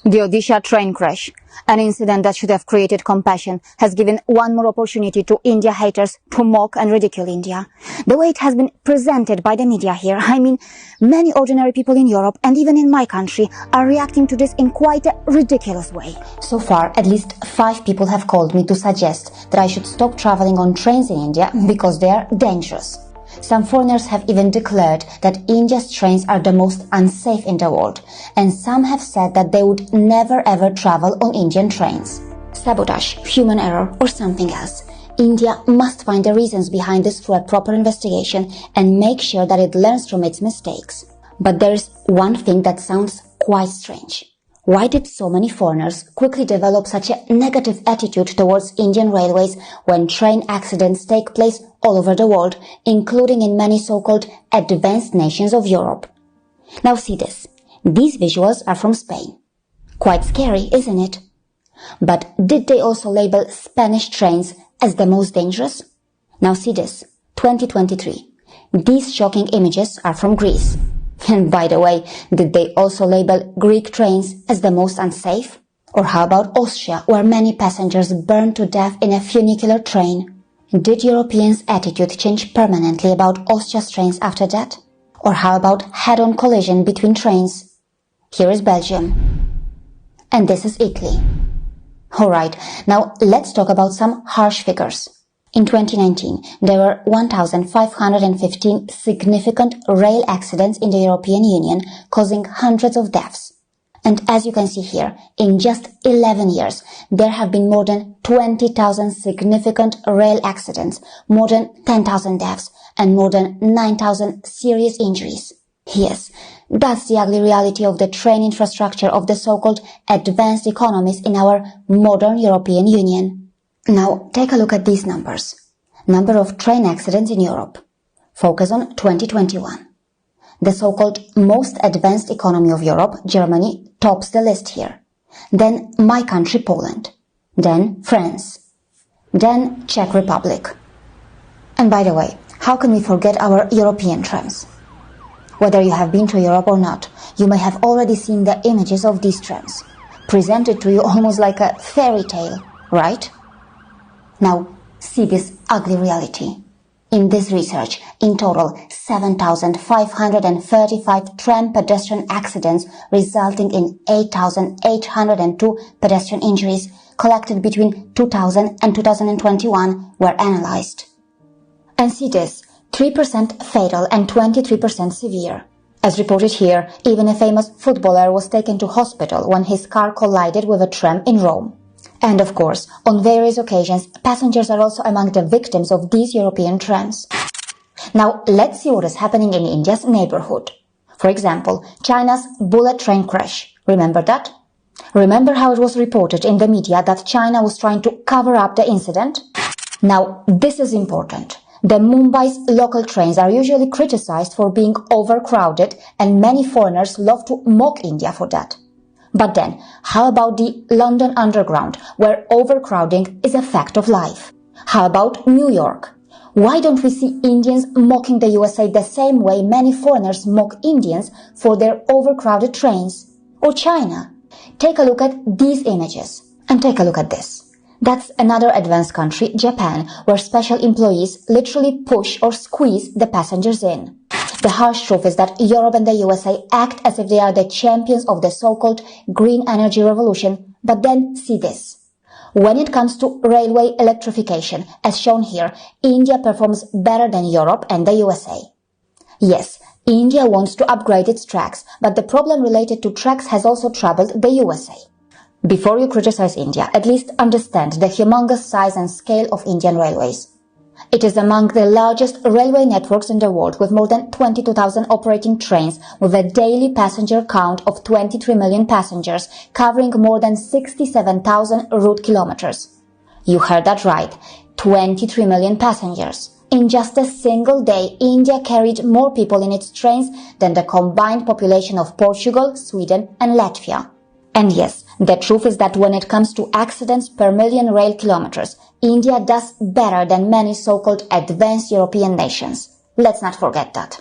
The Odisha train crash, an incident that should have created compassion, has given one more opportunity to India haters to mock and ridicule India. The way it has been presented by the media here, many ordinary people in Europe and even in my country are reacting to this in quite a ridiculous way. So far, at least 5 people have called me to suggest that I should stop traveling on trains in India because they are dangerous. Some foreigners have even declared that India's trains are the most unsafe in the world, and some have said that they would never ever travel on Indian trains. Sabotage, human error, or something else. India must find the reasons behind this through a proper investigation and make sure that it learns from its mistakes. But there is one thing that sounds quite strange. Why did so many foreigners quickly develop such a negative attitude towards Indian railways when train accidents take place all over the world, including in many so-called advanced nations of Europe? Now see this. These visuals are from Spain. Quite scary, isn't it? But did they also label Spanish trains as the most dangerous? Now see this. 2023. These shocking images are from Greece. And by the way, did they also label Greek trains as the most unsafe? Or how about Austria, where many passengers burned to death in a funicular train? Did Europeans' attitude change permanently about Austria's trains after that? Or how about head-on collision between trains? Here is Belgium. And this is Italy. Alright, now let's talk about some harsh figures. In 2019, there were 1,515 significant rail accidents in the European Union, causing hundreds of deaths. And as you can see here, in just 11 years, there have been more than 20,000 significant rail accidents, more than 10,000 deaths, and more than 9,000 serious injuries. Yes, that's the ugly reality of the train infrastructure of the so-called advanced economies in our modern European Union. Now, take a look at these numbers. Number of train accidents in Europe. Focus on 2021. The so-called most advanced economy of Europe, Germany, tops the list here. Then my country, Poland. Then France. Then Czech Republic. And by the way, how can we forget our European trams? Whether you have been to Europe or not, you may have already seen the images of these trams, presented to you almost like a fairy tale, right? Now, see this ugly reality. In this research, in total, 7,535 tram pedestrian accidents resulting in 8,802 pedestrian injuries collected between 2000 and 2021 were analyzed. And see this, 3% fatal and 23% severe. As reported here, even a famous footballer was taken to hospital when his car collided with a tram in Rome. And of course, on various occasions, passengers are also among the victims of these European trams. Now, let's see what is happening in India's neighborhood. For example, China's bullet train crash. Remember that? Remember how it was reported in the media that China was trying to cover up the incident? Now, this is important. The Mumbai's local trains are usually criticized for being overcrowded, and many foreigners love to mock India for that. But then, how about the London Underground, where overcrowding is a fact of life? How about New York? Why don't we see Indians mocking the USA the same way many foreigners mock Indians for their overcrowded trains? Or China? Take a look at these images. And take a look at this. That's another advanced country, Japan, where special employees literally push or squeeze the passengers in. The harsh truth is that Europe and the USA act as if they are the champions of the so-called green energy revolution, but then see this. When it comes to railway electrification, as shown here, India performs better than Europe and the USA. Yes, India wants to upgrade its tracks, but the problem related to tracks has also troubled the USA. Before you criticize India, at least understand the humongous size and scale of Indian railways. It is among the largest railway networks in the world, with more than 22,000 operating trains, with a daily passenger count of 23 million passengers, covering more than 67,000 route kilometers. You heard that right, 23 million passengers. In just a single day, India carried more people in its trains than the combined population of Portugal, Sweden and Latvia. And yes, the truth is that when it comes to accidents per million rail kilometers, India does better than many so-called advanced European nations. Let's not forget that.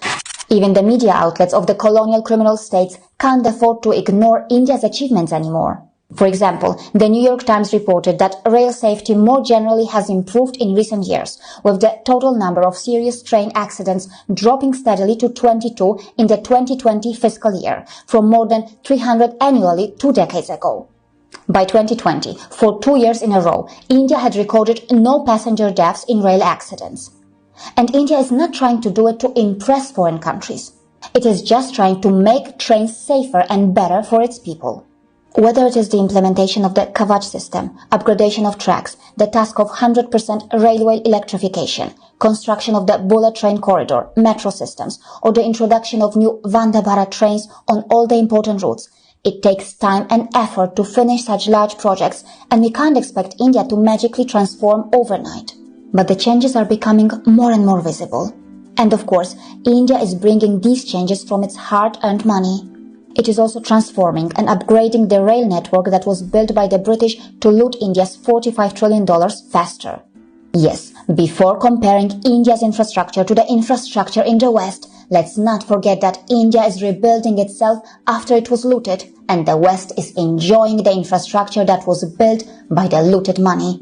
Even the media outlets of the colonial criminal states can't afford to ignore India's achievements anymore. For example, the New York Times reported that rail safety more generally has improved in recent years, with the total number of serious train accidents dropping steadily to 22 in the 2020 fiscal year, from more than 300 annually 2 decades ago. By 2020, for 2 years in a row, India had recorded no passenger deaths in rail accidents. And India is not trying to do it to impress foreign countries. It is just trying to make trains safer and better for its people. Whether it is the implementation of the Kavach system, upgradation of tracks, the task of 100% railway electrification, construction of the bullet train corridor, metro systems, or the introduction of new Vande Bharat trains on all the important routes, it takes time and effort to finish such large projects, and we can't expect India to magically transform overnight. But the changes are becoming more and more visible. And of course, India is bringing these changes from its hard-earned money. It is also transforming and upgrading the rail network that was built by the British to loot India's $45 trillion faster. Yes, before comparing India's infrastructure to the infrastructure in the West, let's not forget that India is rebuilding itself after it was looted, and the West is enjoying the infrastructure that was built by the looted money.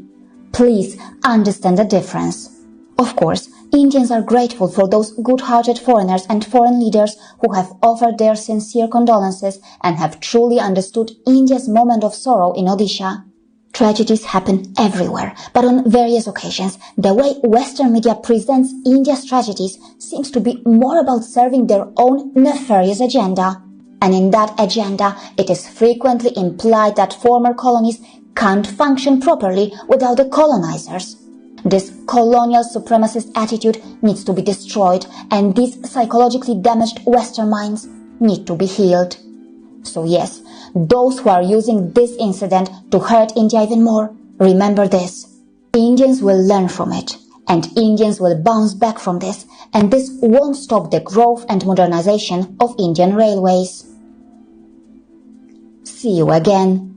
Please understand the difference. Of course, Indians are grateful for those good-hearted foreigners and foreign leaders who have offered their sincere condolences and have truly understood India's moment of sorrow in Odisha. Tragedies happen everywhere, but on various occasions, the way Western media presents India's tragedies seems to be more about serving their own nefarious agenda. And in that agenda, it is frequently implied that former colonies can't function properly without the colonizers. This colonial supremacist attitude needs to be destroyed, and these psychologically damaged Western minds need to be healed. So yes, those who are using this incident to hurt India even more, remember this. Indians will learn from it, and Indians will bounce back from this, and this won't stop the growth and modernization of Indian railways. See you again.